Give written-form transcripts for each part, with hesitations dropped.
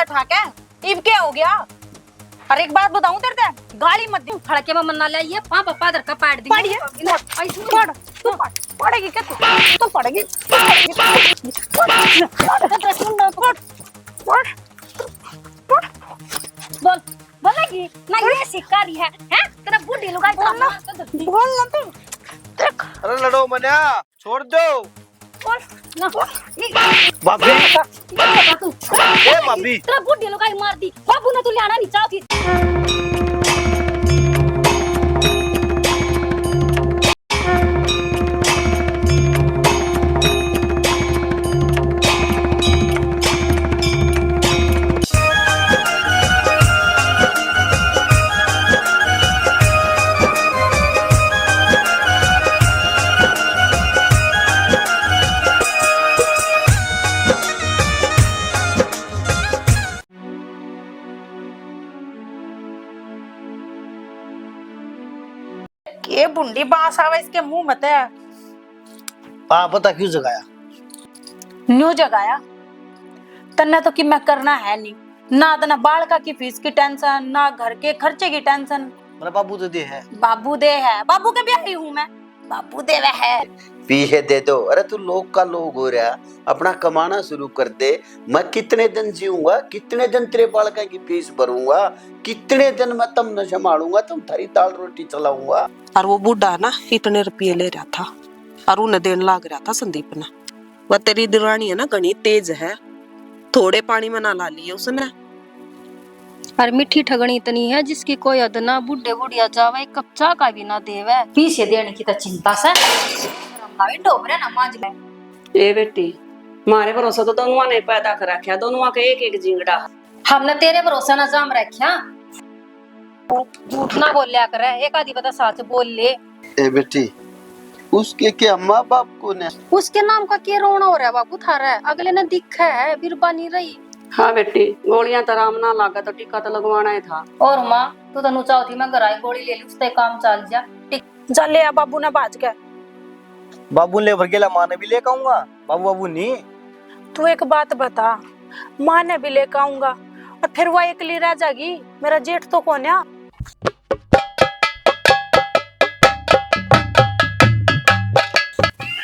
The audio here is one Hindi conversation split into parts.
ठाक है। इब क्या हो गया? और एक बात बताऊं तेरे से, गाली मत दे। फड़के में मन्ना ले ये पापा पादर का पाड़ दी पढ़िए पढ़ तू पढ़ेगी क्या? तू पढ़ेगी बोल बोलेगी ना ये शिकारी है हैं तेरा बूढ़ी लुगाई बोल ना तू देख। अरे लड़ो मन्या, छोड़ दो। बोल ना भाभी तू ए भाभी तेरा बूढ़ी लुगाई मार दी बाबू ने तू लेना नहीं चाहती। ये बुंडी बांस आवे इसके मुंह मत है। हाँ पता क्यों जगाया? न्यू जगाया तन्ने तो कि मैं करना है नहीं ना, तना बालका की फीस की टेंशन ना घर के खर्चे की टेंशन। मेरा बाबू तो दे है। बाबू दे है, बाबू के ब्याही हूँ मैं, बाबू दे वह है। पीछे दे दो। अरे तू लोग का लोग हो रहा, अपना कमाना शुरू कर दे। मैं कितने दिन जीऊंगा, कितने दिन तेरे बालका की फीस भरूंगा, कितने दिन मैं तुम न संभालूंगा, तुम थारी दाल रोटी चलाऊंगा। और वो बूढ़ा ना इतने रुपये ले रहा था और उन्हें देन लाग रहा था संदीप ने। वह तेरी दरानी है ना घनी तेज है, थोड़े पानी में ना ला लिए उसने। और मिठी ठगनी इतनी है जिसकी कोई हद ना, बुढ़े बुढ़िया जावे एक कप चाय का भी ना देवे। पीछे देने की तो चिंता से डोबरे ना मांझ ले। ए बेटी मारे भरोसा तो दोनों ने पैदा कर रखा, दोनों के एक एक जिंगड़ा। हमने तेरे भरोसे ना जाम रखा, झूठ ना बोलिया करे, एक आधी बता सच बोल ले। ए बेटी उसके क्या माँ बाप को ने? उसके नाम का क्या रोना हो रहा है बाबू थारा? अगले ने दिखा है बिरबा नहीं रही। हाँ बेटी गोलियां तो आराम ना लागा तो टीका तो लगवाना ही था। और माँ तू तनु चाहती मैं घर गोली ले ली उससे काम चल जा। जा ले आ बाबू ने बाज के। बाबू ले भर गेला, माँ ने भी लेकर आऊंगा। बाबू बाबू नहीं। तू एक बात बता, माँ ने भी लेकर आऊंगा और फिर वो अकेली रह जाएगी, मेरा जेठ तो कौन है?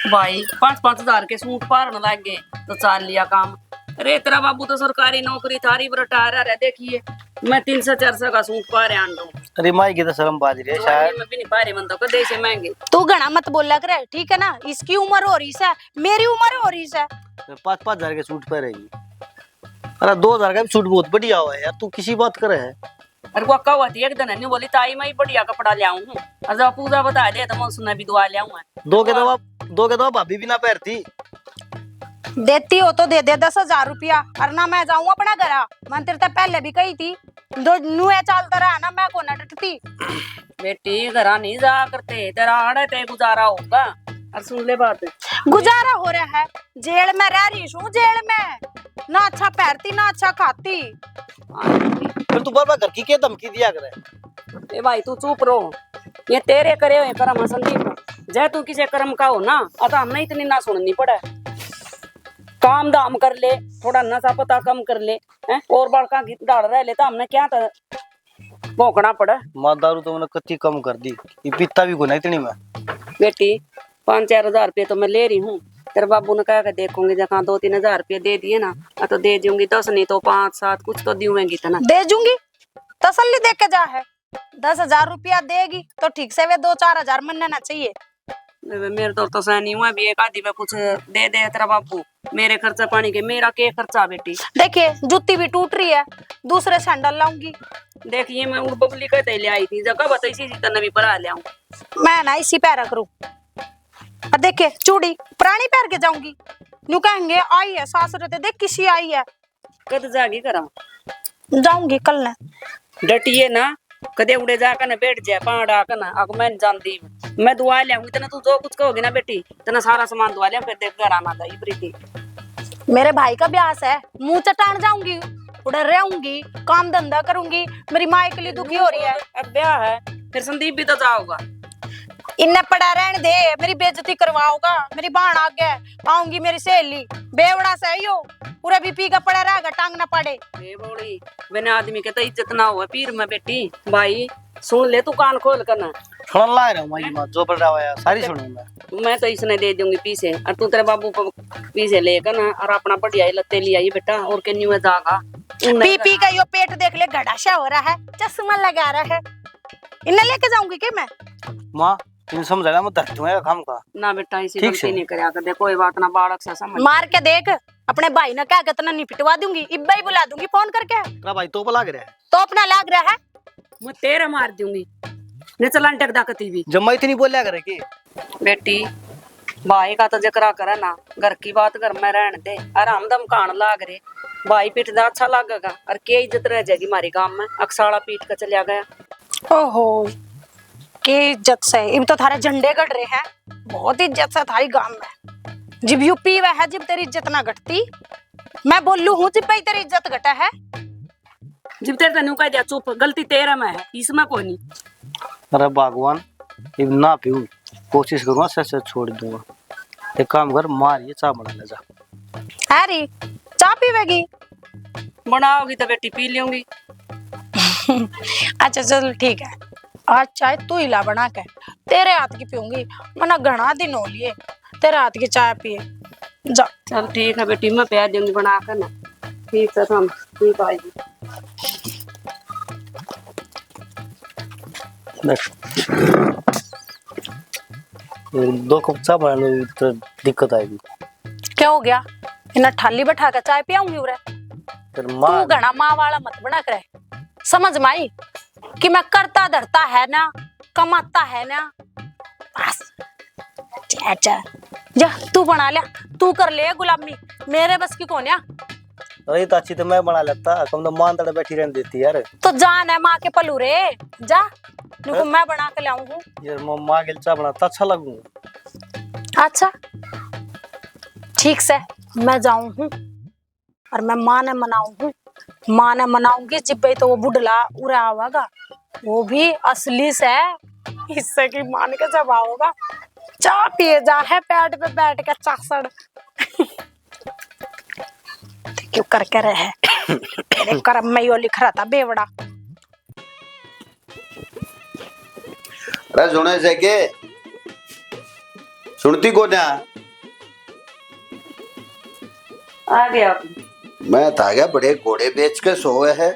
भाई 5-5 हजार के सूट पारन लग गए तो चाल लिया काम। अरे तेरा बाबू तो सरकारी नौकरी थारी रिटायर है, देखिए मैं 300-400 का सूट पा रहा हूँ। अरे माई की तो शर्म बाज रही है शायद। मैं भी नहीं पा रही, मन तो कदे से महंगे। तू घना मत बोला करे, ठीक है ना? इसकी उम्र हो रही है, मेरी उम्र हो रही है। 5-5 हजार के सूट पहनेगी। अरे 2 हजार का भी सूट बहुत बढ़िया हुआ है यार, तू किसी बात करे है? अरे वो कहा थी एक दिन नहीं बोली ताई मैं बढ़िया कपड़ा ले आऊं हूँ, और जब पूजा बता दे तो मैं उसने भी दुआ ले आऊंगा। दो के दो भाभी भी ना पहनती। देती हो तो दे दे 10,000 रुपया, और ना मैं जाऊँ अपना घर। मैं तेरे से पहले भी कही थी, दो नुए चालता रहा ना, मैं को न डटती। बेटी घरा नहीं जा करते, तेरा आड़े ते गुजारा होगा। और सुन ले बात, गुजारा हो रहा है, जेल में रह रही हूँ, जेल में ना अच्छा पहनती ना अच्छा खाती। फिर तू बार-बार घर की क्या धमकी दिया करे? ए भाई तू चुप रहो, ये तेरे करे हुए कर्म संदीप। जय तू किसी कर्म का हो ना, अतः हमने इतनी ना सुननी पड़े। काम दाम कर ले, थोड़ा नशा पता कम कर ले, हैं? और बड़का डाल रह ले तो हमने क्या था भोंकना पड़े। माँ दारू तो मैंने कच्ची कम कर दी, ये पीता भी गुना इतनी मैं। बेटी 5-4 हजार रुपये तो मैं ले रही हूँ, तेरे बाबू ने कहा देखूंगी जहाँ 2-3 हजार रुपये दे दिए ना तो दे दूंगी, 10 नहीं तो 5-7 कुछ तो दूंगी तना दे दूंगी, तसल्ली देख के जा है। 10,000 रुपया देगी तो ठीक से वे 2-4 हजार मनना चाहिए। मेरे तो सहनी हुआ भी एक आधी में कुछ दे दे तेरा बाबू, मेरे खर्चा पानी के मेरा के खर्चा बेटी। देखिए जूती भी टूट रही है, दूसरे सैंडल लाऊंगी। देखिए मैं उड़ बबली कहते ले आई थी, जगह बताई सी तने भी परा ले आऊं मैं ना इसी पैर करूं। और देखिए चूड़ी पुरानी पैर के जाऊंगी, न्यू कहेंगे आई है सास रहते, देख किसी आई है। कद जागी करा जाऊंगी कल ने। डटिए ना, कदे उड़े जाकर ना बैठ जाए पाड़ा का ना। अब मैं जानती मैं दुआ ले आऊंगी, तना तू जो कुछ कहोगी ना बेटी तना सारा सामान दुआ ले, फिर देख घर आना था प्रीति। मेरे भाई का ब्याह है, मुंह चटान जाऊंगी, उधर रहूंगी, काम धंधा करूंगी, मेरी माँ के लिए दुखी हो रही है। अब ब्याह है फिर संदीप भी तो जाओगा। इन्ने पड़ा रहने दे, मेरी बेइज्जती करवाओगा। मेरी बहन आगे आऊंगी, मेरी सहेली बेवड़ा से यो पूरा भी पी का पड़ा रहेगा, टांग ना पड़े। ले। ए बोली बिना आदमी के तो इज्जत ना हो पीर में बेटी। भाई सुन ले तू कान खोल कर ना। सुन ला रहा हूँ माई माँ जो बोल रहा है सारी सुनूंगा। मैं तो इसने दे दूंगी पीछे और तू तेरे बाबू को पीछे लेकर ना और अपना बढ़िया ही लत्ते ले आई बेटा और के न्यू जागा। पी पी का यो पेट देख ले घड़ाशा हो रहा है, चश्मा लगा रहा है। इन्हें लेके जाऊंगी क्या मैं? माँ इन समझाना मैं दर्द दूंगा काम का। ना बेटा इसी ठीक गलती से। नहीं करया कर दे कोई बात ना बालक सा समझ। मार के देख अपने भाई ने क्या कहता नहीं पिटवा दूंगी, इब्बा ही बुला दूंगी फोन करके। तेरा भाई तो लग रहा है तो अपना लाग रहा है। मैं तेरे मार दूंगी ने चलन टक दाकती भी। जब मैं इतनी बोलिया करे कि बेटी भाई का तो जिक्र करे ना, घर की बात घर में रहने दे। और हम दम कान लाग रहे भाई पिटदा अच्छा लगेगा और क्या इज्जत रह जाएगी हमारी गांव में। अक्साड़ा पीट कर चलिया गया। ओहो के इज्जत से इब तो थारे झंडे गड़ रहे हैं। बहुत इज्जत से थारी गांव में। जब यूपी वह है जब तेरी इज्जत ना घटती। मैं बोलू हूँ जब भाई तेरी इज्जत घटा है। जब तेरे तनु कह दिया चुप, गलती तेरा में है इसमें कोई नहीं। अरे भगवान इब ना पीऊं कोशिश करूंगा सच छोड़ दूंगा। एक काम कर मार ये चाय बना ले जा। हैरी चाय पीवेगी? बनाओगी तो बेटी पी लूंगी। अच्छा चल ठीक है, आज चाय तू ही ला बना के, तेरे हाथ की पीऊंगी। मना घना दिन हो लिए तेरे हाथ की चाय पिए। जा चल ठीक है बेटी मैं प्यार दूंगी बना कर ना। ठीक है हम ठीक आएगी। दो कप चाय बनाने में तो दिक्कत आएगी। क्या हो गया? इन्हें थाली बैठा कर चाय पियाऊंगी उरे। फिर तू मार घना माँ वाला मत बना करे। समझ माई कि मैं करता धरता है ना, कमाता है ना। बस चाचा जा तू बना ले, तू कर ले गुलामी, मेरे बस की कौन है। अरे तो अच्छी तो मैं बना लेता, कम तो मान तड़े बैठी रहने देती यार। तो जान है माँ के पलू रे, जा देखो मैं बना के लाऊं हूँ। यार माँ के लिए चाय बनाता अच्छा लगूंगा। अच्छा ठीक से मैं जाऊं हूँ और मैं माँ ने मनाऊं हूँ। माँ ने मनाऊंगी जब भाई तो वो बुढ़ला उड़ा आवागा, वो भी असली से। इससे की मान के जब आओगा चाय पिए जा है पेट पे बैठ के चासड़। क्यों करके रहे तेरे कर्म में यो लिख रहा था बेवड़ा। अरे सुने से के सुनती को ना आ गया मैं था गया बड़े घोड़े बेच के सोए है।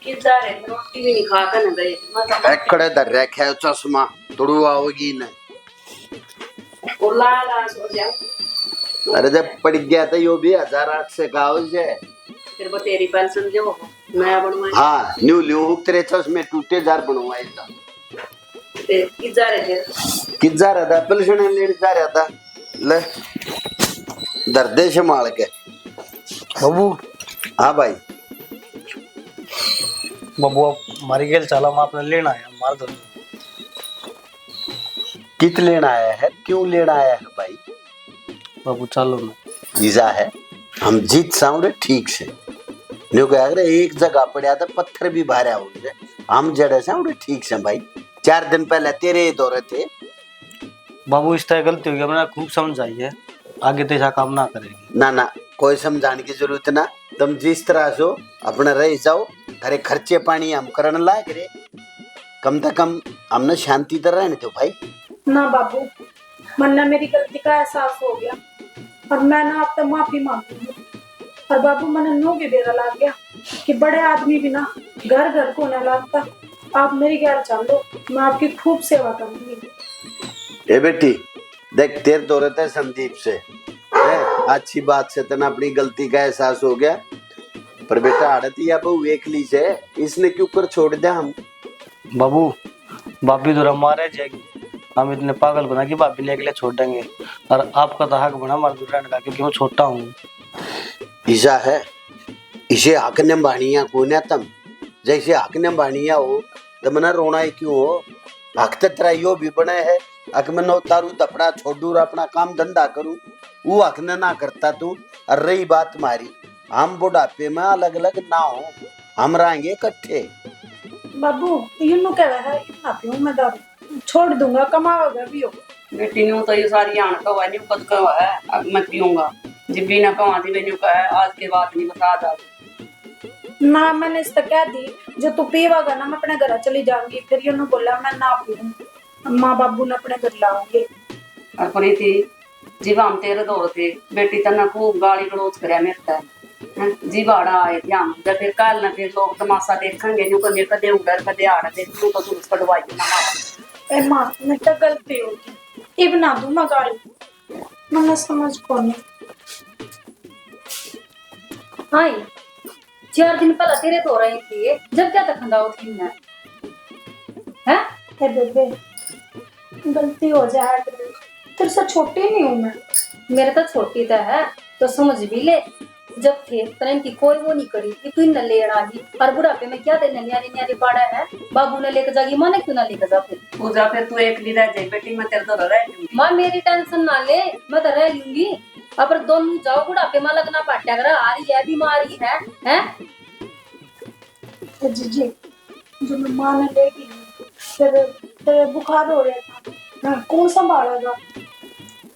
किधर है रोटी भी नहीं खा कर न गए। एकड़े दर रखे है चश्मा तुड़ू आओगी न। और लाला सो जा। अरे जब पड़ गया था यो भी 1008 से कागज है। फिर वो तेरी पेंशन जो मैं बनवाई। हाँ न्यू न्यू तेरे चश्मे टूटे जार बनवाए था। किधर है किस जा रहा था पेंशन लेने जा रहा था ले दर्दे से मार के। बाबू हाँ भाई बाबू मारी गेल चला मैं अपने लेना है मार दो। कित लेना आया है क्यों लेना आया है भाई? बाबू चलो ना वीजा है हम जीत साउंड ठीक से न्यू कह रहे एक जगह पड़ा था पत्थर भी भारा हो गए हम जड़े साउंड ठीक से भाई। 4 दिन पहले तेरे ही दौरे थे। बाबू इस तरह गलती हो गया मैंने खूब समझाई है, आगे तो ऐसा काम ना करेगी। ना ना कोई समझाने की जरूरत ना, तुम जिस तरह से अपना रह जाओ। अरे खर्चे पानी हम करने लायक रे, कम से कम हमने शांति तरह रहने दो भाई। ना बाबू मन ने मेरी गलती का एहसास हो गया और मैं ना अब तक माफी मांगूंगी। और बाबू मैंने नो भी बेरा लाग गया कि बड़े आदमी भी ना घर घर को न लागता। आप मेरी गैर चलो, मैं आपकी खूब सेवा करूंगी। ए बेटी देख तेरे दौरे थे संदीप से है, अच्छी बात से तना अपनी गलती का एहसास हो गया। पर बेटा आड़ती या बहु एकली से इसने क्यों कर छोड़ दिया हम? बाबू भाभी तो मारे जाएगी, हम इतने पागल बना कि भाभी ने अकेले छोड़ देंगे। और आपका तो हक बना हमारे दूर रहने का क्योंकि मैं छोटा हूँ। ईसा है इसे हक ने बाणिया को ना तुम जैसे हक ने बाणिया हो तो मना रोना ही क्यों हो? हक तेरा यो भी बने है हक में न उतारू तपड़ा छोड़ू अपना काम धंधा करूँ वो हक ने ना करता तू। और रही बात मारी हम बुढ़ापे में अलग अलग ना हो, हम रहेंगे इकट्ठे। बाबू यूं कह रहा है इतना पीऊं मैं दारू, छोड़ दूंगा कमाओगे भी हो। बेटी ने तो ये सारी आन का वाली पद का है अब मैं पीऊंगा जिब्बी ना कहा थी मैंने कहा आज के बाद नहीं बता जा। ना मैंने इससे कह दी जो तू पीवागा ना मैं अपने घर चली जाऊंगी। फिर यूं बोला मैं ना पीऊं, माँ बाबू ने अपने घर लाऊंगे। और प्रीति जीवा हम तेरे दौर थे बेटी तना खूब गाली गलोच करे मेरे जी बाड़ा आए थे हम जब फिर कल ना फिर लोग तमाशा देखेंगे जो कदे कदे उधर कदे आड़ देखू तो तू कटवाई ना मां। ए माँ मैं तो गलती होगी ये बना दूं मैं गाड़ी मैंने समझ को नहीं। हाय 4 दिन पहले तेरे तो रही थी जब क्या तक खंदा थी मैं हैं ए बेबे गलती हो जाए तेरे से छोटी नहीं हूं मैं। मेरे तो छोटी तो है तो समझ भी ले जब थे तने की कोई वो नहीं करी कि तू न ले आई और बुढ़ापे में क्या देने न्यारी न्यारी बाड़ा है बाबू ने लेकर जागी मां ने क्यों ना लेकर जा फिर पूजा फिर तू एक ली रह जाए बेटी मैं तेरे तो रह लूंगी। मां मेरी टेंशन ना ले मैं तो रह लूंगी अब दोनों जाओ बुढ़ापे में लगना पाट्या कर आ रही है बीमारी है हैं जीजी जो मैं माँ ने लेगी फिर बुखार हो रहा था हाँ, कौन संभालेगा।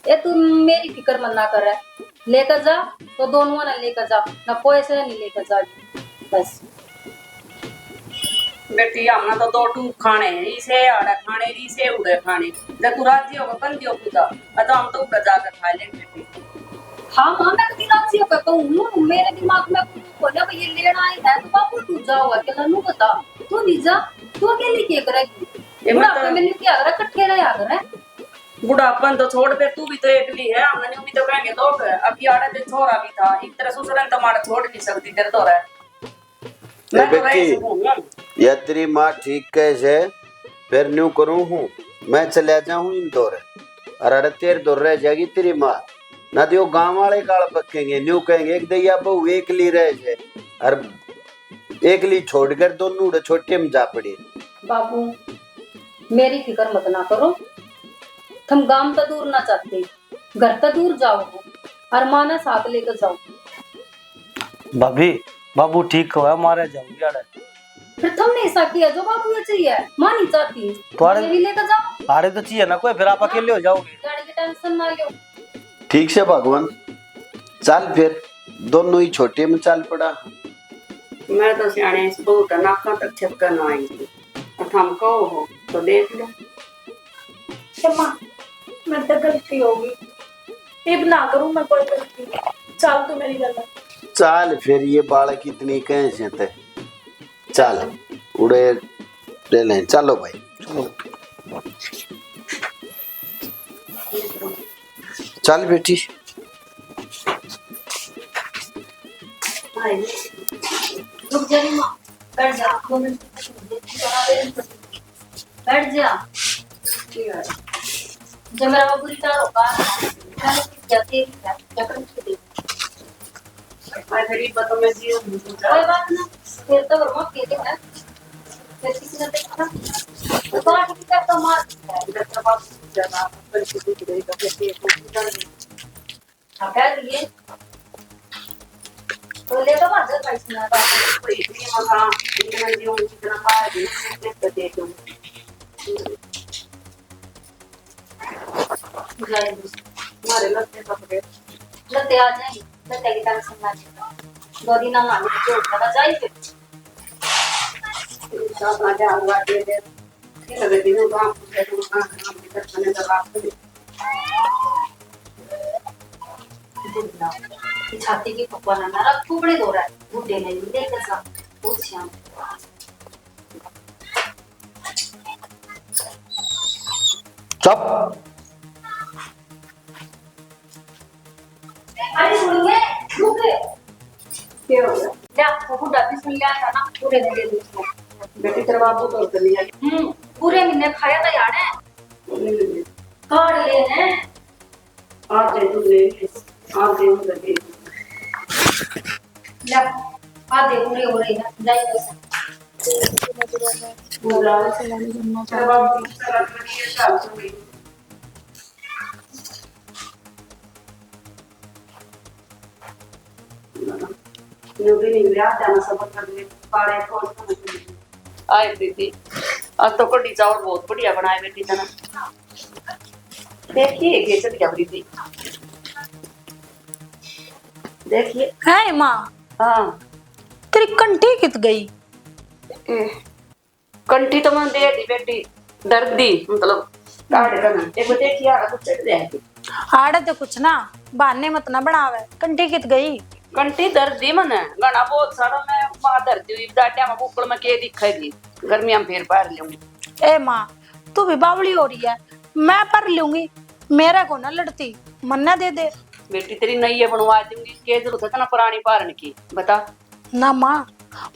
ये तू मेरी फिक्र मत ना कर लेकर जा तो दोनों ना लेकर जा ना कोई से नहीं लेकर जा बस बेटी हमने तो 2 टूक खाने इसे आड़ा खाने इसे उड़े खाने जब तू राजी होगा बन दियो पूजा तो हम तो ऊपर जाकर खा लेंगे बेटी। हाँ मां मैं कभी राजी होकर कहूँ मेरे दिमाग में बोला भाई ये लेना आई है तो बापू तू जाओगा कि नन्नू बता तू नहीं जा तू अकेले क्या करेगी ये बुढ़ापे में क्या करे इकट्ठे रहा करे बुढ़ापन तो छोड़ पे तू भी तो एकली है हमने भी तो कहेंगे लोग अभी आड़े ते छोरा भी था एक तरह ससुरन तमाड़ा छोड़ नहीं सकती तेरे तो रह मैं तो रह सकूं। या तेरी माँ ठीक कैसे फिर न्यू करूँ हूँ मैं चला जाऊँ इन दौर और अरे तेरे दौर रह जाएगी तेरी माँ ना तो गांव वाले काल पकेंगे न्यू कहेंगे एक दैया बहू एकली रह जाए और एकली छोड़कर दोनों छोटे में जा पड़े। बाबू मेरी फिक्र मत ना करो तुम गांव तो दूर ना चाहते घर तो दूर जाओ और माँ ने साथ लेकर जाओ। भाभी बाबू ठीक हुआ मारे जाऊंगी आड़े फिर तुमने ऐसा किया जो बाबू ये चाहिए माँ नहीं चाहती तो ये भी लेकर जाओ आड़े तो चाहिए ना कोई फिर आप अकेले हो जाओगे। गाड़ी की टेंशन ना लो। ठीक से भगवान चल फिर दोनों ही छोटे में चल पड़ा। मैं तो सियाने इस बहुत नाका तक छक्का ना आई थी और हम कहो हो तो देख लो माँ मैं तो गलती होगी अब ना करूं मैं कोई गलती चल तू मेरी गलत चल फिर ये बालक इतनी कैसे थे चल उड़े ले लें चलो भाई चल बेटी रुक जा री माँ बैठ जा 2 मिनट बैठ जा जब मेरा बाबू रिटायर होगा जाते क्या करेंगे मैं गरीब तो मैं जी कोई बात ना फिर तो मत कहते हैं फिर किसी ने देखा तो बात की तो मार डॉक्टर बाबू ज्यादा परिस्थिति की तो फिर क्या लिए तो ले तो मार जाता इसमें बात कोई भी महा इनमें जीवन की तरह का है तो देख लो जाए मारे लगते पकड़े लते आ जाएंगे लते की टेंशन ना ले 2 दिन ना माने तो लगा जाए फिर साथ आ जा हुआ दे दे फिर लगे दिनों काम पूछे तो काम की करने लगा आपको छाती की पप्पा ना मेरा टुकड़े दो रहा है बुड्ढे ने भी देख ऐसा बहुत श्याम चुप अरे सुनिए रुक क्या हो गया क्या वो बुड्ढा भी सुन लिया था ना पूरे दिन दे दूँ बेटी तेरे बाबू तो कर लिया पूरे महीने खाया था यार कार्ड लेने आप दे दूँ ले आप दे दूँ लगे ले आधे पूरे हो रही है जाइए पूरा तेरे बाबू की तरह करिए साल से भी न्यूबी नहीं लिया जाना सब कर ले पाड़े खोज कर आए दीदी आज तो कड़ी चावल बहुत बढ़िया बनाए बेटी तना देखिए कैसे दिखा दीदी देखिए। है माँ, हाँ तेरी कंठी कित गई? कंठी तो मैंने दे दी बेटी, दर्द दी मतलब काट करना। एक बार देखिए आ कुछ चढ़ जाएगी। आड़े तो कुछ ना बहाने मत ना बनावे, कंठी कित गई? कंठी दर्द दी मने घना बहुत सारा। मैं मां दर्द हुई डाटिया में बुकड़ में के दिखेगी, गर्मियां में फिर पार लूंगी। ए माँ, तू भी बावली हो रही है, मैं पर लूंगी, मेरे को ना लड़ती, मन्ना दे दे। बेटी तेरी नई है बनवा दूंगी, के जरूरत है ना पुरानी पारन की, बता। ना माँ,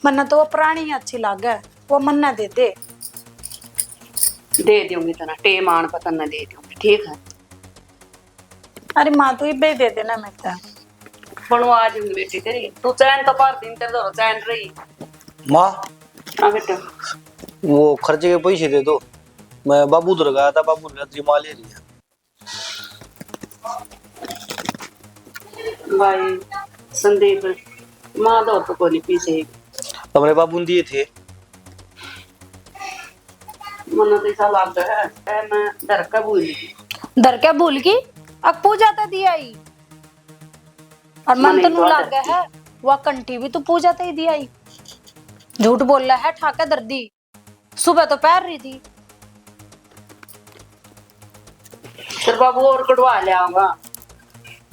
मन्ना तो वो पुरानी ही अच्छी लागे, वो मन्ना दे दे। दे दूंगी तना टेम आन पता न दे दूंगी, ठीक है। अरे माँ तू इबे दे देना मेरे को। बनवा दूंगी बेटी तेरी, तू चैन तो पार दिन तेरे दो चैन रही। माँ हाँ बेटा। वो खर्चे के पैसे दे दो, मैं बाबू उधर गया था, बाबू ने माँ ले लिया। भाई संदीप माँ दो तो कोई पीछे हमारे बाबू ने दिए थे। मन तो ऐसा लग रहा है मैं डर का भूल गई। डर क्या भूल गई? अब पूजा तो दिया ही, और मन तो नहीं, लग गया है वह कंठी भी तो पूजा तो ही दिया ही। झूठ बोल रहा है ठाका दर्दी, सुबह तो पैर रही थी। फिर बाबू और कटवा ले आऊंगा।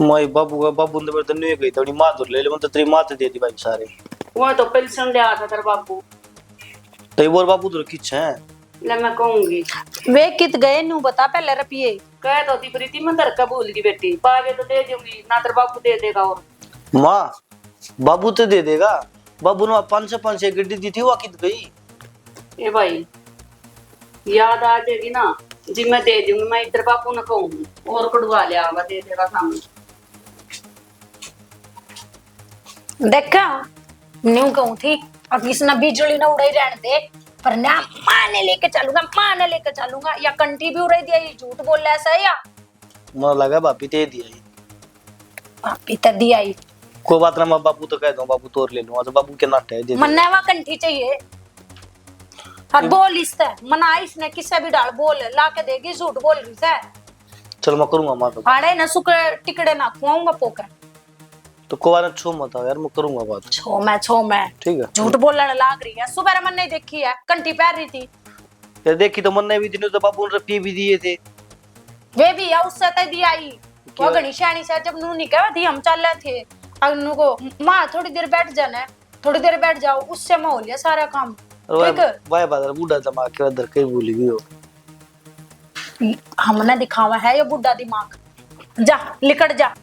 माई बाबू का बाबू ने तो नहीं गई थोड़ी माँ दूर ले ले, तो तेरी माँ तो दे दी भाई सारे। वो तो पेंशन ले आता तेरा बाबू। तो ये बोल बाबू दूर किच है। ले मैं कहूंगी वे कित गए नू बता पहले रुपये। कह तो थी प्रीति मैं डर का भूल गई बेटी, पावे तो दे दूंगी ना तेरा बाबू दे देगा। और माँ बाबू तो दे देगा, बाबू ने 500 गड्डी दी थी, वो कित गई? ए भाई याद आ जाएगी ना जी, मैं दे दूंगी। मैं इधर बापू न कहूंगी और कटवा ले आऊंगा, दे देगा सामने। देखा न्यू कहूं थी, अब इसने बिजली न उड़ाई रहने दे, पर ना माँ ने लेके चलूंगा, माँ ने लेके चलूंगा, या कंठी भी उड़ाई दिया, ये झूठ बोल रहा है ऐसा है या? मुझे लगा बापी ते दिया ही। पापी तो दिया ही। कोई बात ना, मैं बाबू तो कह दूं, बाबू तोड़ ले लूंगा, तो बाबू के नाटे दे मन्ना वहाँ कंठी चाहिए, और बोल इससे मना इसने किससे भी डाल बोल ला के देगी, झूठ बोल रही है। चल मैं करूंगा माँ तो। आड़े न सुख टिकड़े ना खुआऊंगा पोके। तो कोई बात छो मत यार, मैं करूंगा बात। छो मैं ठीक है। झूठ बोलने लाग रही है, सुबह मन नहीं देखी है कंठी पैर रही थी। यार देखी तो मन ने भी दिनों तो बाबू ने रुपये भी दिए थे। वे भी या उससे तय दिया ही, वो गणी शानी से जब नू निकला थी हम चल रहे थे, अनु को माँ थोड़ी देर बैठ जाना, थोड़ी देर बैठ जाओ, उससे मैं हो लिया सारा काम। ठीक है वाह बादर बूढ़ा दिमाग के अंदर कहीं भूल गई हो। हमने दिखावा है ये बुढ़ा दिमाग, जा लिकट जा।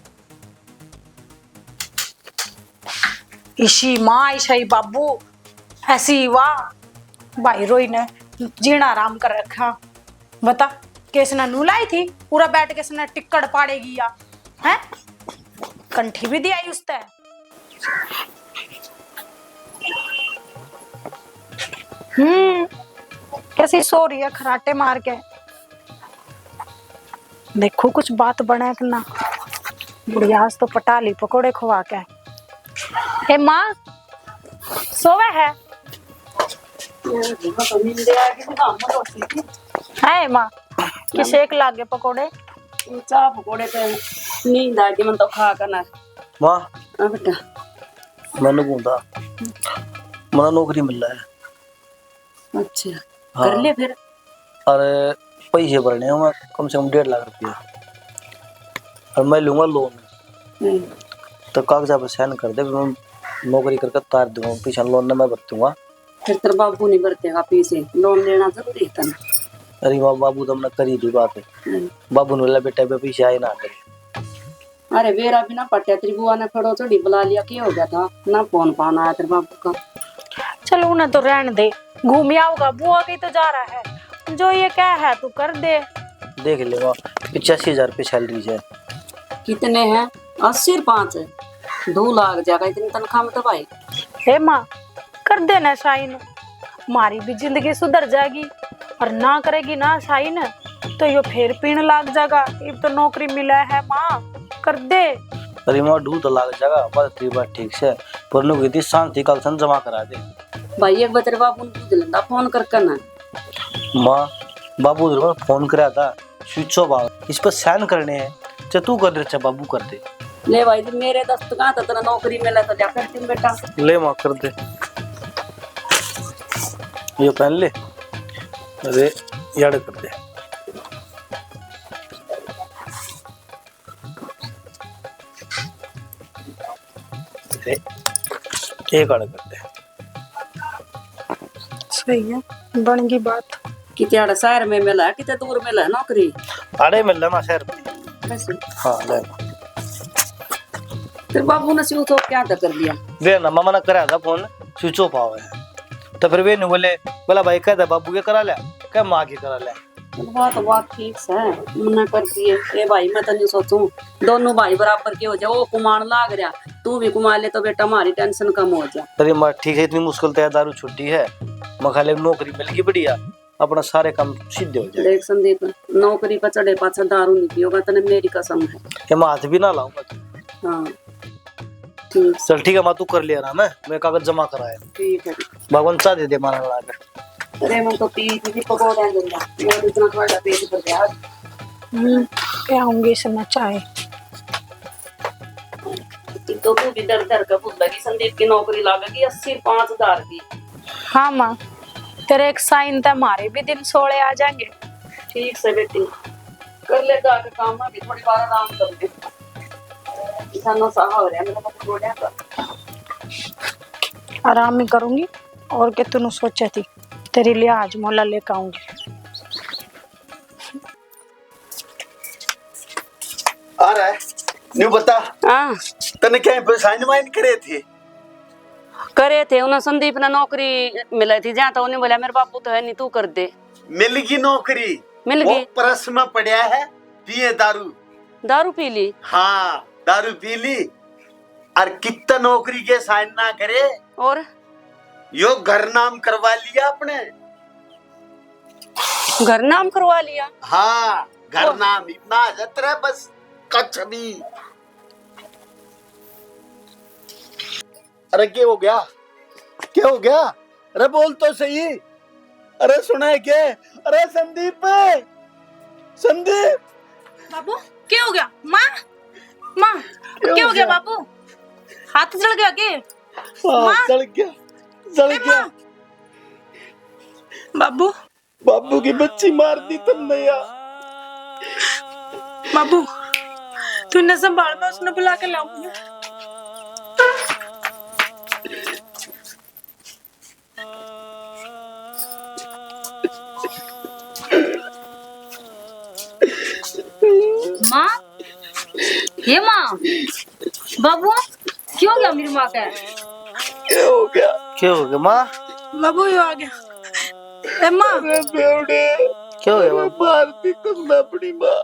इसी माँ ईशाई बाबू ऐसी वाह भाई रोई ने जीना आराम कर रखा। बता किसने नू लाई थी पूरा बैठ के इसने टिक्कड़ पाड़ेगी या है, कंठी भी दिया उसते। कैसी सो रही है खराटे मार के, देखो कुछ बात बने कि ना। बुढ़िया तो पटा ली पकोड़े खुआ के। हे माँ सोवे है? है माँ कि शेक लागे पकोड़े? चाह पकोड़े पे नींद आ गई, मन तो खा करना। माँ बेटा मैंने कहूँ मना नौकरी मिल रहा है। अच्छा हाँ। कर ले फिर। अरे पैसे भरने हैं, मैं कम से कम 1.5 लाख रुपया, और मैं लूंगा लोन। तो कागजात पर साइन कर दे, मैं नौकरी करके तार दूंगा, पीछे लोन मैं भर दूंगा। फिर तेरे बाबू नहीं भरतेगा पीछे, लोन लेना जरूरी है ना। अरे बाबू तो हमने करी थी बात है, बाबू ने बोला बेटा बे पीछे आए ना करे। अरे वेरा भी ना पट्या, तेरी बुआ ने खड़ो चढ़ी बुला लिया, क्या हो गया था ना, फोन पान आया तेरे बाबू का। चलो उन्हें तो रहने दे, घूम आओगा, बुआ की तो जा रहा है, जो ये क्या है तू कर दे। देख ले 85,000 रुपये सैलरी है। कितने हैं? 80 5 2 लाख जाएगा इतनी तनख्वाह में तो भाई। हे माँ कर देना साइन, हमारी भी जिंदगी सुधर जाएगी, और ना करेगी ना साइन तो यो फिर पीण लाग जाएगा। अब तो नौकरी मिला है माँ, कर दे। अरे माँ ढूंढ तो लाग जाएगा, बात तेरी बात ठीक से, पर नु कहती शांति काल सन जमा करा दे। भाई एक बतर बाबू ने पूछ लेंदा फोन करके ना। माँ बाबू उधर फोन करा था, स्विच ऑफ आ, इस पर साइन करने हैं, चाहे तू कर दे चाहे बाबू कर दे। ले भाई मेरे दस्त कहाँ था तेरा नौकरी मिला तो जा कर तुम बेटा। ले माँ कर दे, ये पहन ले, अरे याद कर दे। अरे एक आड़ कर दे। सही है, बन गई बात। कितना शहर में मिला है, कितने दूर मिला है नौकरी? आड़े मिल रहा शहर में। कैसे? हाँ ले फिर बाबू ने स्विच ऑफ क्या कर दिया? वे ना मामा ने कराया था फोन, स्विच ऑफ आवे है। तो फिर वे नहीं बोले, बोला भाई कहता बाबू के करा ले, क्या माँ के करा ले। बात ठीक है, मना कर दिए। ए भाई मैं तो नहीं सोचूं दोनों भाई बराबर के हो जाए, वो कुमार लाग रहा तू भी कुमार ले तो बेटा हमारी टेंशन कम हो जाए। अरे माँ ठीक है, इतनी मुश्किल तो दारू छुट्टी है, मखाले नौकरी मिल गई बढ़िया, अपना सारे काम सीधे हो जाए। देख संदीप, नौकरी पर चढ़े पाछा दारू नहीं पियोगा तने मेरी कसम है। ये मैं हाथ भी ना लाऊंगा। हाँ ठीक चल ठीक है माँ, तू कर लिया ना, मैं कागज जमा कराया। ठीक है। भगवान चाह दे माना लगा के। अरे मैं तो पी थी पकौड़ा दूंगा, मैं इतना थोड़ा पेट भर गया। क्या होंगे इसमें चाय। तो तू भी डर डर कर पूछ लगी संदीप की नौकरी लागेगी 80-5 हजार की। हाँ माँ, तेरे एक साइन तो हमारे भी दिन सोले आ जाएंगे। ठीक से बेटी कर ले जाके काम, अभी थोड़ी बार आराम कर ले। इतना सहा हो रहा है मेरा पकौड़ा का। आराम ही करूंगी और क्या तूने सोचा थी, तेरे लिए आज मोला लेकर आऊंगी। आ रहा है न्यू बता, हाँ तने क्या साइन वाइन करे थे? करे थे उन्हें, संदीप ने नौकरी मिली थी जहाँ, तो उन्हें बोला मेरे बापू तो है नहीं तू कर दे। मिल गई नौकरी? मिल वो गई। परस में पड़ा है, पिए दारू। दारू पी ली? हाँ दारू पी ली, और कितना नौकरी के साइन ना करे, और यो घर नाम करवा लिया अपने। घर नाम करवा लिया? हाँ घर नाम इतना जतरा बस कच्छ भी। अरे क्या हो गया, क्या हो गया? अरे बोल तो सही, अरे सुना है क्या? अरे संदीप, संदीप बाबू क्या हो गया? माँ माँ क्या हो गया बाबू? हाथ जल गया के? हाँ, जल गया, जल गया। बाबू बाबू की बच्ची मार दी तुमने यार। बाबू तूने संभाल, मैं उसने बुला के लाऊंगी। माँ, ये माँ, बाबू क्यों गया मेरी माँ का? क्या हो गया? क्या हो गया माँ? बाबू ये आ गया। ए माँ, अरे बेवड़े, क्या हो गया बाबू? मार दी तुमने अपनी माँ।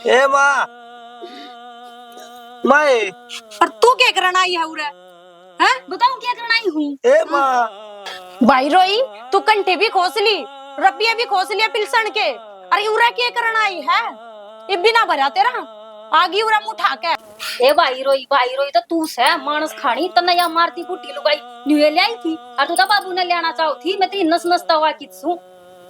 ए माँ, माँ और तू क्या करना आई है उरे? हैं? बताओ क्या करना ही हूँ? ए माँ। भाई रोई, तू कंठे भी खोस ली, रबिया भी खोस लिया पिलसन के। अरे उरा क्या करना आई है? ये बिना भरा तेरा आगी उरा मुंह उठा के। ए भाई रोई तो तू से मानस खानी तना या मारती कुटी लुगाई न्यूए ले आई थी, और तू तो बाबू ने लेना चाहो थी, मैं तेरी नस नस तवा की छू।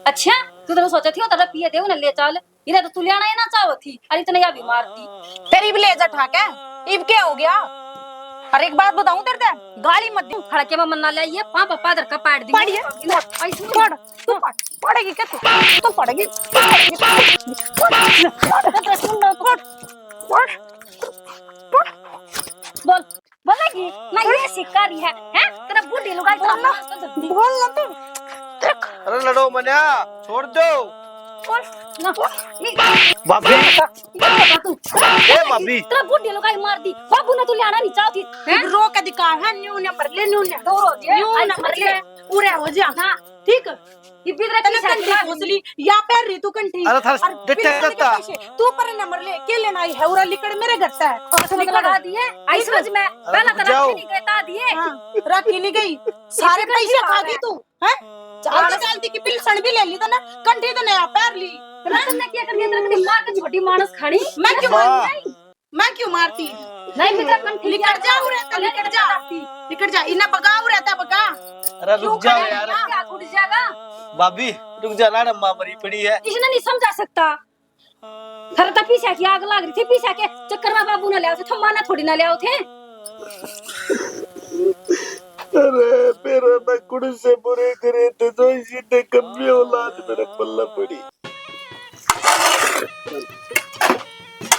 अच्छा तू तो सोचा थी तेरा पिए दे उन्हें ले चल, इधर तो तू लेना ही ना चाहो थी, अरे इतना या भी मारती। तेरी भी लेजा ठाक है, इब क्या हो गया? अरे एक बात बताऊं तेरे से, गाली मत दे। खड़के में मन ना ले ये पापा पादर का पाड़ दी। पढ़िए, पढ़, तू पढ़, पढ़ेगी क्या तू? तू पढ़ेगी, बोल बोलेगी ना, ये शिकारी है तेरा बूढ़ी लुगाई बोलना बोलना तू। अरे लड़ो मन्या, छोड़ दो। ना बाबी, ए बाबी, तेरा बूढ़ी लुगाई मार दी, बाबू ने तू लेना नहीं चाहती है। रो के दिखा है, न्यू नंबर ले, न्यू नंबर ले, पूरे हो जा। हाँ ठीक, ये बिदरा तने कंठी खोसली या पैर री तू कंठी। अरे थार और डिटे बिना करता। पैसे, तू पर नंबर ले के लेना आई है उरा लिकड़ मेरे घर से है। और लगा दिए आई समझ में, पहला रुक तरह जाओ। नहीं कहता दिए। हाँ, रखी नहीं गई, सारे पैसे खा गई तू हैं? चालती की पिलसन भी ले ली तने, कंठी तो नया पैर ली। तुमने क्या कर दिया, तेरे मार के छोटी मानस खानी। मैं क्यों मारती? मैं क्यों मारती? नहीं बिदरा कंठी लिकड़ जा उरे, लिकड़ जा, लिकड़ जा, इना बगाव रहता बगा। अरे रुक जाओ यार। क्या उड़ जाएगा, बाबी रुक जा ना, माँ मरी पड़ी है। इसने नहीं समझा सकता। फिर तो पीछे की आग लग रही थी, पीछे के चक्कर में बाबू ने ले थे, थम्मा ने थोड़ी ना ले थे। अरे मेरा ना कुड़ से बुरे करे थे तो इसी ने कभी औलाद मेरे पल्ला पड़ी।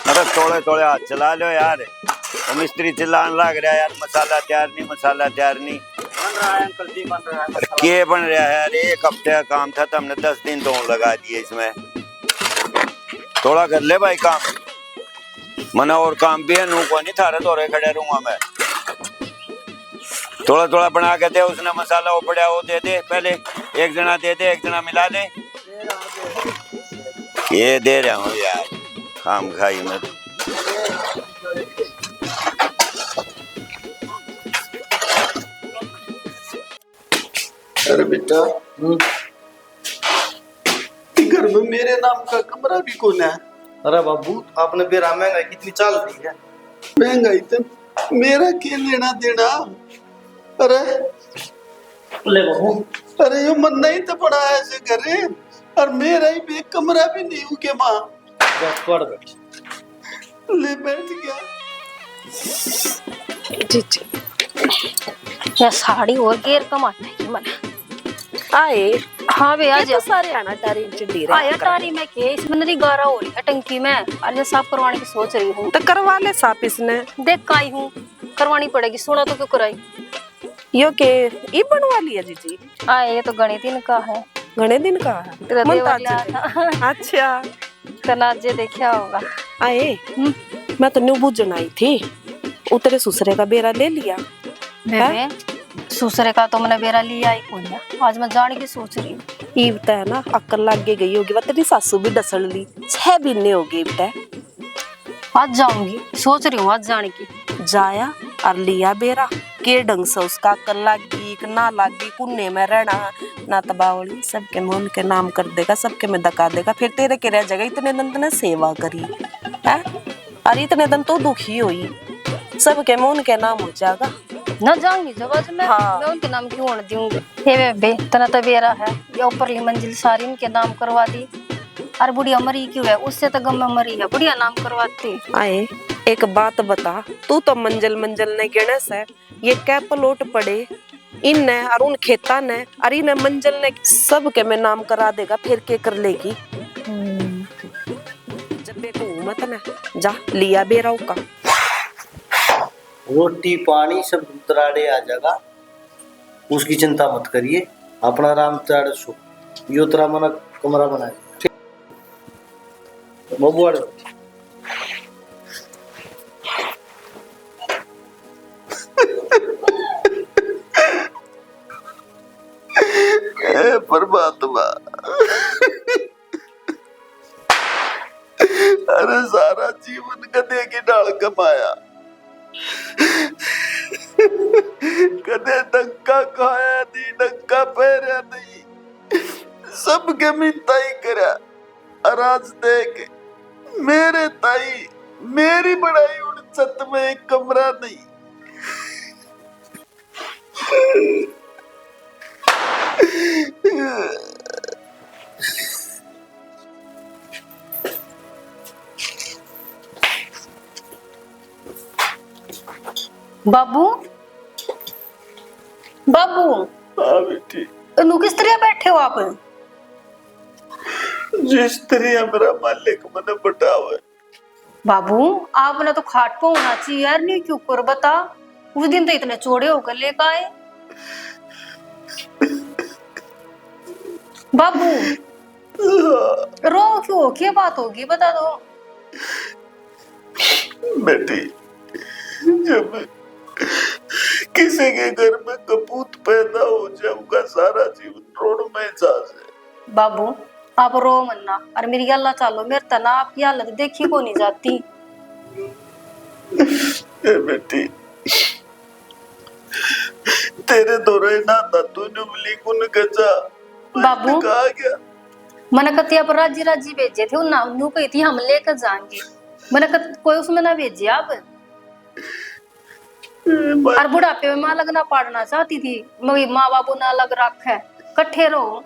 अरे थोड़े थोड़े हाथ चला लो यार, तो मिस्त्री चिल्लाने लग रहा है यार, मसाला तैयार नहीं, मसाला तैयार नहीं। बन रहा है अंकल जी, बन रहा है। क्या बन रहा है यार, एक हफ्ते का काम था तो हमने 10 दिन तो लगा दिए इसमें। थोड़ा कर ले भाई काम, मना और काम भी है, नू को नहीं थारे दौरे खड़े रहूंगा मैं। थोड़ा थोड़ा बना के दे, उसने मसाला वो पड़ा वो दे दे, पहले एक जना दे दे, एक जना मिला दे। ये दे रहा हूँ यार, काम खाई में। अरे बेटा, घर में मेरे नाम का कमरा भी कौन है? अरे बाबू आपने बेरा महंगाई कितनी चल रही है। महंगाई तो मेरा क्या लेना देना। अरे ले बाबू, अरे यो मन नहीं तो पड़ा ऐसे करे, और मेरा ही एक कमरा भी नहीं हूँ के माँ। पड़ बैठ, ले बैठ गया। जी जी या साड़ी और गेर कमाता है मन। आए। हाँ बे आज तो सारे आना टारी चिड़ी आया तारी में के इसमें नरी गारा हो रही है टंकी में, आज साफ करवाने की सोच रही हूँ। तो करवा ले साफ इसने। देख का आई हूँ, करवानी पड़ेगी, सुना तो क्यों कराई। यो के ई बनवा लिया जीजी। आए ये तो गणित इनका है, घने दिन का है। तेरा मन देवर ताज लिया था। अच्छा तनाजे देखा होगा। आए। मैं तो न्यू बुझन आई थी, उतरे सुसरे का बेरा ले लिया। बेबे दूसरे का तो मैंने बेरा लिया ही कौन है, आज मैं जाने की सोच रही हूँ। ई बता है ना, अक्ल लागे गई होगी, वह तेरी सासू भी डसल ली, 6 महीने हो गए बता। आज जाऊंगी, सोच रही हूँ आज जाने की। जाया और लिया बेरा के ढंग से उसका अक्ल लागी कि ना लागी, कुन्ने में रहना ना तबावली, सबके मुंह के नाम कर देगा, सबके में दका देगा, फिर तेरे के रह जाएगा। इतने दिन तने सेवा करी है, और इतने दिन तो दुखी हुई, सबके मुंह के नाम हो जाएगा। ना जाऊंगी जब आज मैं, हाँ। मैं उनके नाम क्यों होने दूंगी। हे बेबे तना तो बेरा है, ये ऊपरली मंजिल सारी इनके नाम करवा दी, और बुढ़िया मरी क्यों है, उससे तो गम में मरी है, बुढ़िया नाम करवाती। आए एक बात बता, तू तो मंजिल मंजिल ने गिने से, ये क्या पलोट पड़े इन ने और उन खेता ने, और इन मंजिल ने सब के में नाम करा देगा, फिर के कर लेगी। जब देखो मत ना जा लिया बेराऊ का रोटी पानी सब उतराड़े आ जाएगा, उसकी चिंता मत करिए, अपना आराम ताड़ सो। यो तरह मना कमरा बना बाबू आड़े। परमात्मा, अरे सारा जीवन गधे की डाल कमाया, कदे डंका खाया नहीं, डंका पहरा नहीं, सबके मिनता ही करा, और आज देख मेरे ताई मेरी बड़ाई उड़ छत में एक कमरा नहीं। बाबू बाबू, हाँ बेटी, नु किस तरह बैठे हो आप? जिस तरह मेरा मालिक मैंने बटा हुआ है। बाबू आपने तो खाट पे होना चाहिए यार, नहीं क्यों कर बता, उस दिन तो इतने चौड़े होकर लेकर आए। बाबू रो क्यों, क्या बात होगी बता दो। बेटी, जब किसी के घर में कपूत पैदा हो जाऊंगा, सारा जीवन रोड में एहसास है। बाबू आप रो मन्ना, और मेरी गल्ला चालो, मेरे तना आपकी हालत देखी को नहीं जाती। बेटी तेरे दौरे ना था, तूने मिली कुन गजा बाबू कहा गया, मैंने कतिया पर राजी राजी भेजे थे, उन्ना उन्नू कही थी हम लेकर जाएंगे, मैंने कोई उसमें ना भेजे आप। और बुढ़ापे में माँ लगना पाड़ना चाहती थी, मगर माँ बाबू ना अलग रखे, कट्ठे रहो।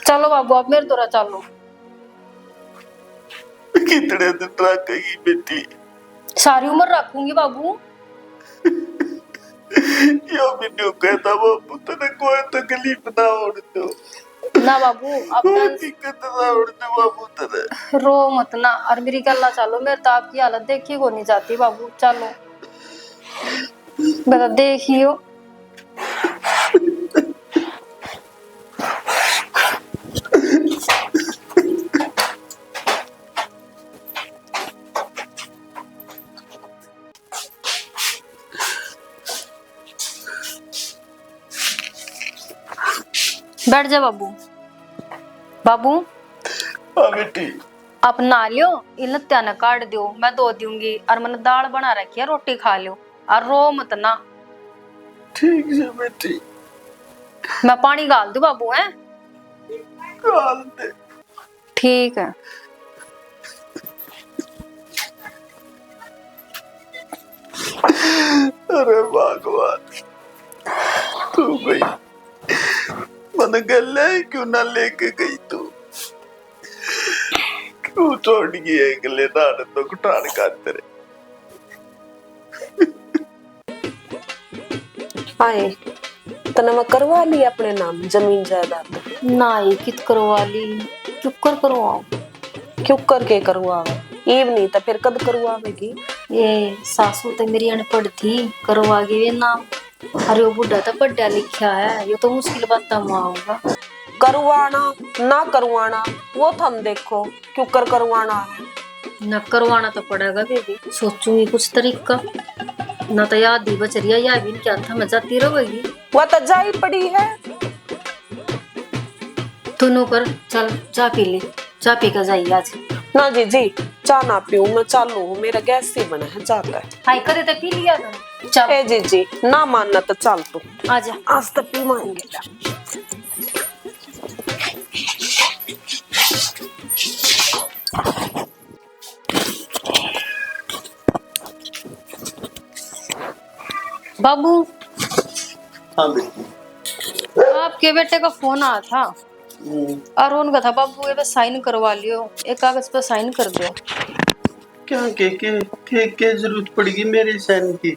चलो बाबू आप मेरे द्वारा चलो। कितने दिन रखेगी बेटी? सारी उम्र रखूंगी बाबू। यो मैंने कहता बाबू तेरे कोई तकलीफ ना होने दो ना बाबू आप कोई दिक्कत ना होने दो बाबू तेरे। रो मत ना और मेरी गल्ला चलो। मेरे तो आपकी हालत देखी को नहीं जाती बाबू। चलो मैं तो देखियो। बैठ जा बाबू। बाबू हाँ बेटी। आप नहा लियो, इन त्याने काट दियो, मैं धो दूंगी और मैंने दाल बना रखी है, रोटी खा लियो और रो मत ना। ठीक है बेटी। मैं पानी गाल दूं बाबू? है गाल दे। ठीक है। अरे भगवान तू गई मन गले क्यों ना लेके गई तू? क्यों छोड़ गई अगले नान तो घुटान कर तेरे? आए तने मैं करवा ली अपने नाम जमीन जायदाद? ना ये कित करवा ली, क्यों करवाओ? क्यों करके करवावे? ईव नहीं तो फिर कद करवावेगी? ये सासू तो मेरी अनपढ़ थी, करवागी वे नाम। अरे वो बुढ़ा तो पढ़ा लिखा है, ये तो मुश्किल बात होगा। करवाना ना करवाना वो तो हम देखो, क्यों करवाना है? न करवाना तो पड़ेगा बेबी, सोचूंगी कुछ तरीका। ना तो याद ही बच रही है, या भी क्या था मैं जाती रहेगी। वह तो जाई पड़ी है। तू कर चल जा पी ले, जा पी कर जाइए आज। ना जी चाह ना पीऊं मैं, चालू हूँ, मेरा गैस ही बना है, जाता है। हाय कदे तो पी लिया था। चल ए जी ना मानना तो चल तू आजा। आज तो पी मांगे। बाबू हाँ बेटी। आपके बेटे का फोन आया था और उनका था बाबू ये साइन करवा लियो, एक कागज पे साइन कर दो। क्या के जरूरत पड़ेगी मेरे साइन की?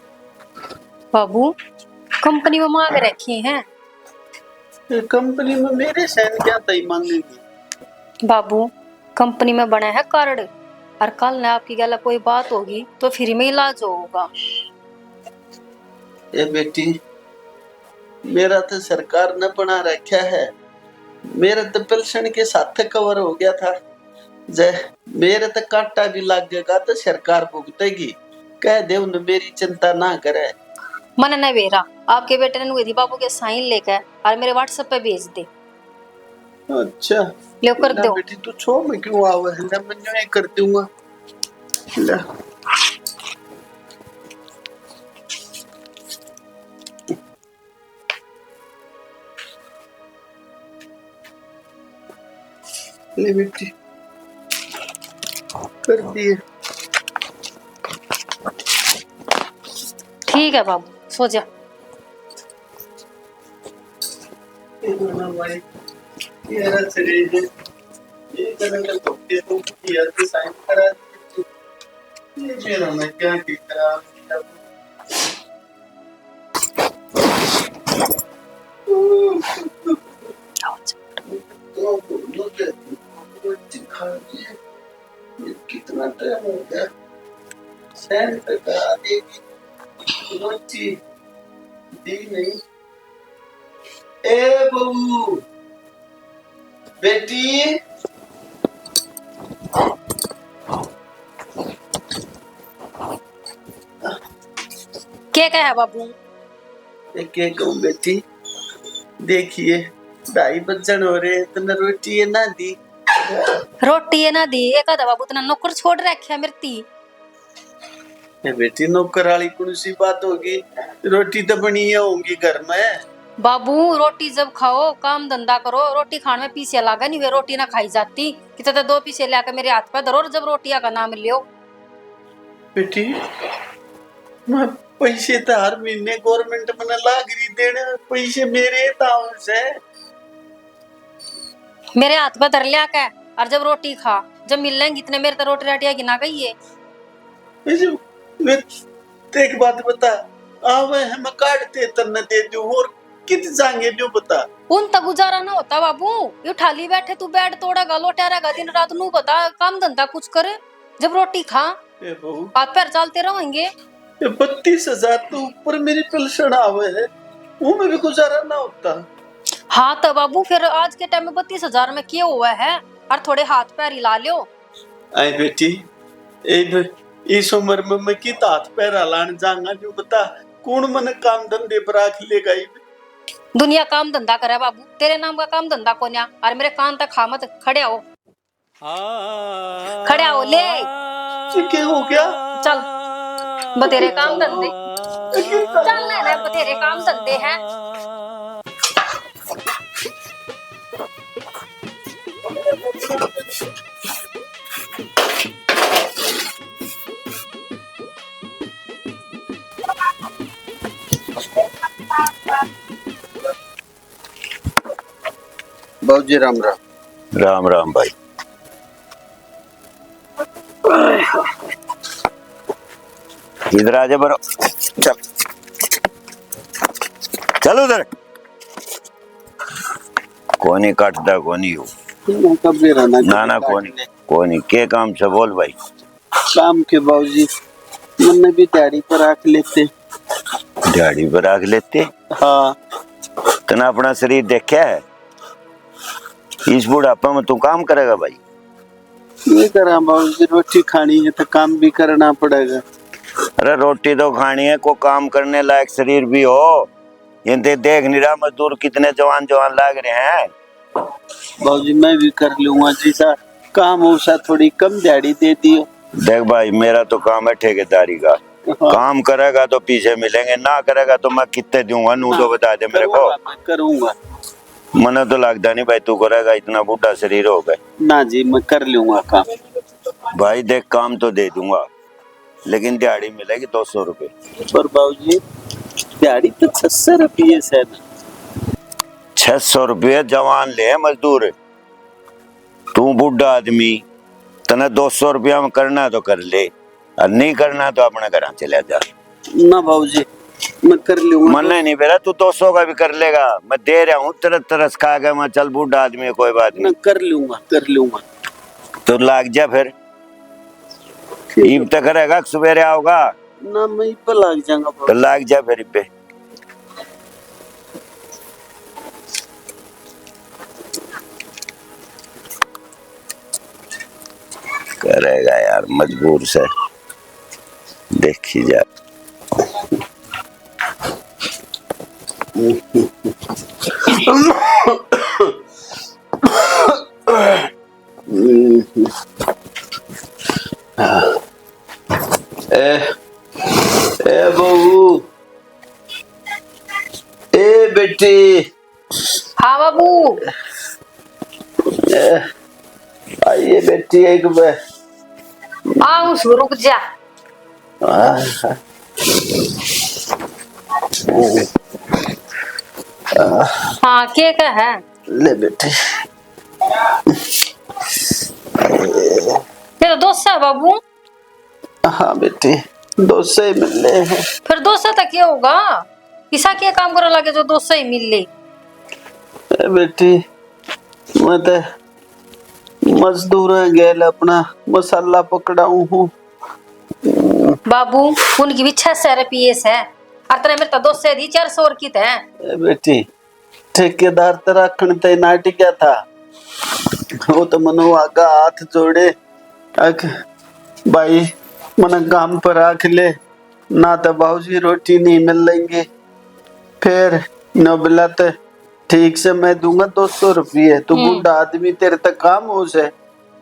बाबू कंपनी में मांग रखी हैं। कंपनी में मेरे साइन क्या तय मांगेगी? बाबू कंपनी में बना है कार्ड, और कल ने आपकी गला कोई बात होगी तो फ्री में इलाज होगा। ए बेटी मेरा तो सरकार ने बना रखा है, मेरा तो पेंशन के साथ कवर हो गया था। जय मेरे तो काटा भी लगेगा तो सरकार भुगतेगी, कह दे उन्हें मेरी चिंता ना करे। मन न वेरा आपके बेटे ने दी बाबू के साइन लेकर और मेरे व्हाट्सएप पे भेज दे। अच्छा ले कर दो बेटी तू छोड़ मैं क्यों आवे है ना, मैं नहीं कर दूंगा। ले ले बेटी कर दिए। ठीक है बाबू सो जा। भाई ये रहा शरीर ये करने तो तो किया तो साइन करा ये मेरा मैं क्या करा कितना टाइम हो गया सैन पे करा देगी रोटी दी नहीं। ए बहू बेटी क्या कहा बाबू? क्या कहूँ बेटी, देखिए 2:30 बजन हो रहे तो न रोटी है ना दी। रोटी है ना दी एक आधा बाबू तना नौकर छोड़ रखे मिर्ती। बेटी नौकर वाली कौन सी बात होगी, रोटी तो बनी है होंगी घर में। बाबू रोटी जब खाओ काम धंधा करो, रोटी खाने में पीछे लागा नहीं वे रोटी ना खाई जाती। कितने तो 2 पीछे लाकर मेरे हाथ पे धरो जब रोटियां का नाम लियो। बेटी मैं पैसे तो हर महीने गवर्नमेंट में लाग रही देने, पैसे मेरे ताऊ से मेरे हाथ पे धर लिया क्या, और जब रोटी खा, जब मिल लेंगे इतने मेरे तो रोटी राटिया गिना गई है। ये जो मैं एक बात बता, आवे है मैं काटते तन्ने दे दूं और कित जाएंगे जो बता। उन तक गुजारा ना होता बाबू, ये ठाली बैठे तू बेड तोड़ेगा लोटेगा दिन रात, नू बता काम धंधा कुछ करे, जब रोटी खा ए बहू, हाथ पैर चलते रहेंगे। ये 32,000 तो ऊपर मेरी पेंशन आवे है, वो में भी गुजारा ना होता। हाँ तो बाबू फिर आज के टाइम में 32,000 में क्या हुआ है, और थोड़े हाथ पैर हिला लियो। आई बेटी, इस उम्र में मैं कित हाथ पैर हलान जाऊंगा जो बता, कौन मन काम धंधे पर आख लेगा। दुनिया काम धंधा करे बाबू, तेरे नाम का काम धंधा कोन्या, और मेरे कान तक खा मत, खड़े हो खड़े हो ले क्या हो गया? चल बतेरे काम धंधे, चल ले बतेरे काम धंधे हैं। बाबूजी राम राम। राम राम भाई। इधर आ जा बरो, चल चल उधर। कोनी काटता कोनी हो ना ना कोनी के काम से बोल भाई। काम के बाबूजी मैंने भी दिहाड़ी पर आख लेते। दिहाड़ी पर आग लेते? हाँ। तना अपना शरीर देखा है, इस बुढ़ापा में तू काम करेगा भाई? ये करा बाबूजी, रोटी खानी है तो काम भी करना पड़ेगा। अरे रोटी तो खानी है, को काम करने लायक शरीर भी हो। ये देख नहीं रहा मजदूर कितने जवान जवान लाग रहे हैं। बाबूजी मैं भी कर लूंगा, जैसा काम हो सा थोड़ी कम दिहाड़ी दे दियो। देख भाई मेरा तो काम है ठेकेदारी का। हाँ। काम करेगा तो पीछे मिलेंगे, ना करेगा तो मैं कितने दूंगा नू तो बता दे मेरे को। करूंगा। मने तो लगता नहीं भाई तू करेगा, इतना बूढ़ा शरीर हो गए। ना जी मैं कर लूंगा काम। भाई देख काम तो दे दूंगा, लेकिन दिहाड़ी मिलेगी 200 रुपए। पर बाबूजी दिहाड़ी तो 600 रुपये से। 600 रुपये जवान ले मजदूर, तू बूढ़ा आदमी, तने 200 रुपया में करना है तो कर ले, और नहीं करना तो अपने घर चले जा। ना बाबूजी मैं कर लूंगा। मन नहीं बेरा, तू 200 का भी कर लेगा, मैं दे रहा हूँ तरस खा के। मैं चल बूढ़ा आदमी है कोई बात नहीं, कर लूंगा। तो लाग जा फिर। ईब तक रहेगा सवेरे आओगा ना, मैं ईब पे लाग जाऊंगा। तो लाग जा फिर पे। करेगा यार मजबूर से, देखी जा। ए बहू, ए बेटी। हाँ बाबू। आइए बेटी एक बार। आओ रुक जा। हाँ के का है? ले बेटे। ये तो दोस्त है बाबू। हाँ बेटी दोस्त ही मिल रहे हैं। फिर दोस्त तक क्या होगा, किसा क्या काम करे लगे जो दोस्त ही मिल ले। बेटी मैं तो मजदूर गेल अपना मसाला पकड़ाऊ हूँ। बाबू उनकी भी 600 रुपये है, और तेरे मेरे तो दोस्त दी 400 की थे। बेटी ठेकेदार तेरा खणते नाटी क्या था, वो तो मनो आगा हाथ जोड़े अक भाई मन काम पर रख ले, ना तो बाबूजी रोटी नहीं मिल लेंगे। फिर न बिला तो ठीक से मैं दूंगा 200 रुपये, तू बूढ़ा आदमी तेरे तक काम हो से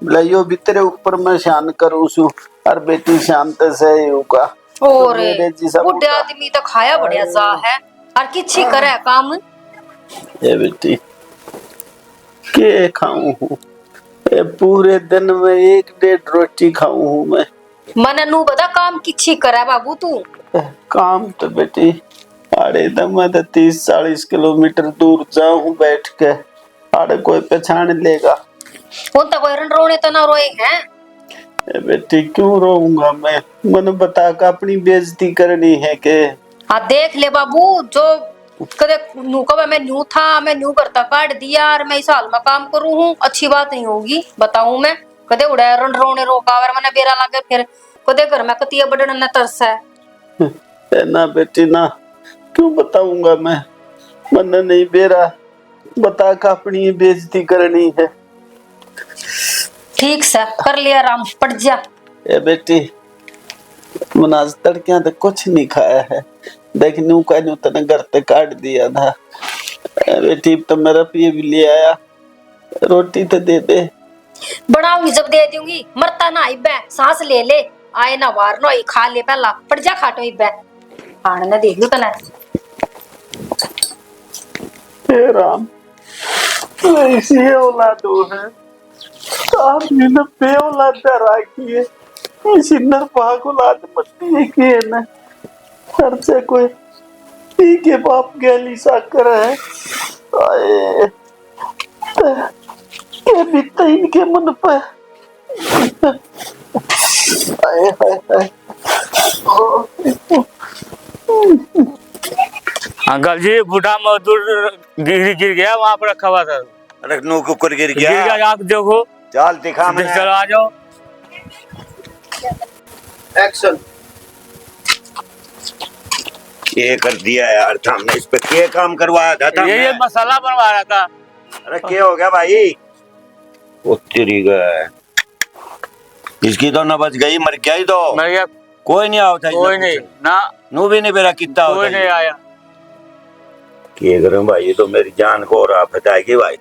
बोला यो भी तेरे ऊपर मैं शान करूँ सु। और बेटी शांत से होगा। और बूढ़े आदमी तो खाया बढ़िया जा है, और किसी करे काम। ये बेटी के खाऊं हूँ, पूरे दिन में 1-1.5 रोटी खाऊं हूँ मैं। मन नू बता काम किसी करे बाबू तू? काम तो बेटी अरे मैं तो 30-40 किलोमीटर दूर जाऊं बैठ के, हाड़े कोई पहचान लेगा। कौन तक कोई रन रोने तो ना रोए हैं। ए बेटी क्यों रोऊंगा मैं? मन बता का अपनी बेइज्जती करनी है के? हाँ देख ले बाबू, जो कदे नू कब मैं न्यू था, मैं न्यू करता काट दिया और मैं इस हाल में काम करूँ हूँ, अच्छी बात नहीं होगी बताऊं मैं। कदे उड़ा रन रोने रोकावर मैंने बेरा लागे फिर कदे घर में कतिया बड़न न तरस है ना बेटी ना, क्यों बताऊंगा मैं? मन नहीं बेरा बता का अपनी बेइज्जती करनी है। ठीक से कर लिया राम, पट जा। ए बेटी मन आज तड़किया तो कुछ नहीं खाया है, देख नू का नू तने घर ते काट दिया था। ए बेटी तो मेरा पिए भी ले आया, रोटी तो दे दे। बनाऊंगी जब दे दूंगी, मरता ना इब्बे, सांस ले ले, आए ना वार नो खा ले पहला, पट जा खाटो इब्बे आने ना देख लू तने। हे राम, ऐसी औलाद है आपने न पे औलाद राखी है, इसी नरपाक औलाद मत्ती है कि है ना हर से कोई पी के बाप गैली साकर है। आए के बीता इनके मन पे। आए हाय हाय। अंकल जी बूढ़ा मजदूर गिर गया, वहाँ पर रखा हुआ था। अरे नू कुकर गिर गिर गया। गया, आप देखो। चल दिखा मैं। चलो आ जाओ। एक्शन। ये कर दिया यार, हमने इस पे क्या काम करवाया था? ये मसाला बनवा रहा था। अरे क्या हो गया भाई? वो तेरी गए, इसकी तो न बच गई, मर गया ही तो। मर गया। कोई नहीं आओ था, कोई नहीं ना, नू भी नहीं मेरा कितना कोई नहीं आया। क्या करूं भाई, ये तो मेरी जान को और आफत आएगी भाई।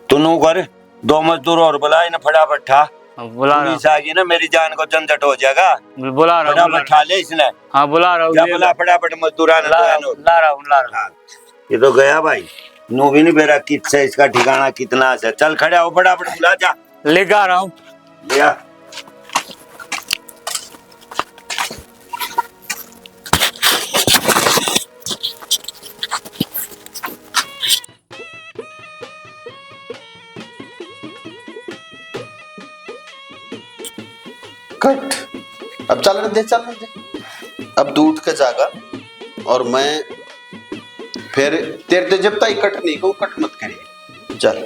तू नू कर, 2 मजदूर और बुला इन्हें फटाफट ठा। बुला रहा पुलिस आ गई ना, मेरी जान को झंझट हो जाएगा। हूँ, बुला रहा हूँ। फटाफट ठा ले इसने। हाँ बुला रहा हूँ, जा बुला फटाफट मजदूर आने ला रहा हूँ। ये तो गया भाई, नू भी नहीं मेरा कित से इसका ठिकाना कितना है। चल खड़े हो, फटाफट बुला, जा लेकर आ रहा हूँ। लिया। कट, अब चलने दे चलने दे। अब तू उठ के जागा और मैं फिर तेरे जब तक कट नहीं कहूँ कट मत करिए। चल।